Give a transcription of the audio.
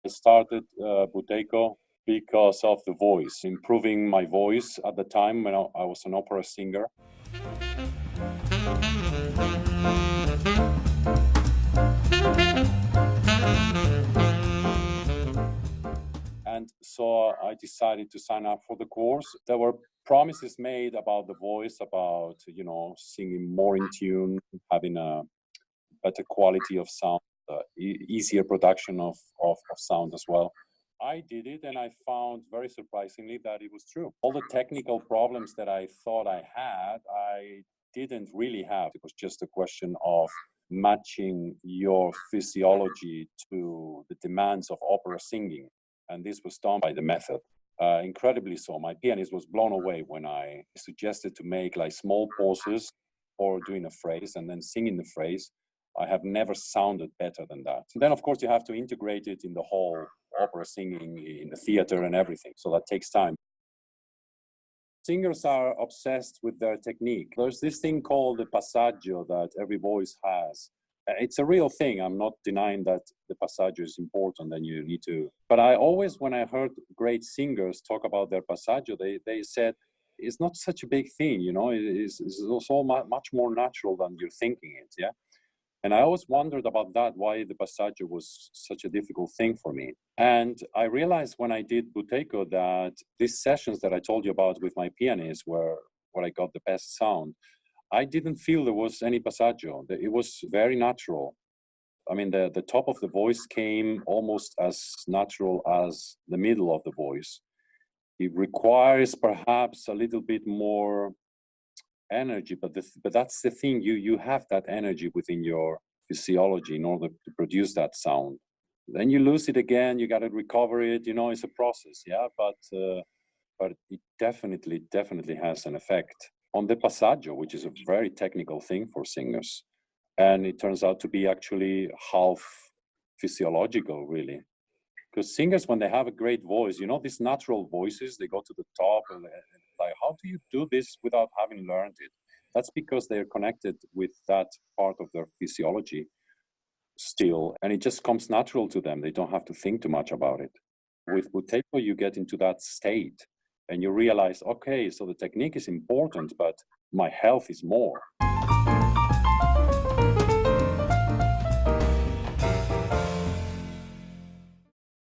started Buteyko because of the voice, improving my voice at the time when I was an opera singer. And so I decided to sign up for the course. There were promises made about the voice, about, singing more in tune, having a better quality of sound, easier production of sound as well. I did it, and I found very surprisingly that it was true. All the technical problems that I thought I had, I didn't really have. It was just a question of matching your physiology to the demands of opera singing. And this was done by the method. Incredibly so. My pianist was blown away when I suggested to make like small pauses or doing a phrase and then singing the phrase. I have never sounded better than that. And then, of course, you have to integrate it in the whole opera singing, in the theater and everything. So that takes time. Singers are obsessed with their technique. There's this thing called the passaggio that every voice has. It's a real thing. I'm not denying that the passaggio is important and you need to. But I always, when I heard great singers talk about their passaggio, they said, it's not such a big thing, it's so much more natural than you're thinking it, yeah? And I always wondered about that, why the passaggio was such a difficult thing for me. And I realized when I did Buteyko that these sessions that I told you about with my pianist were where I got the best sound. I didn't feel there was any passaggio. It was very natural. I mean, the top of the voice came almost as natural as the middle of the voice. It requires perhaps a little bit more energy, but that's the thing. You have that energy within your physiology in order to produce that sound. Then you lose it again. You got to recover it. It's a process, yeah. But it definitely has an effect on the passaggio, which is a very technical thing for singers, and it turns out to be actually half physiological, really. Because singers, when they have a great voice, these natural voices, they go to the top and like, how do you do this without having learned it? That's because they're connected with that part of their physiology still, and it just comes natural to them. They don't have to think too much about it. With Buteyko, you get into that state and you realize, okay, so the technique is important, but my health is more.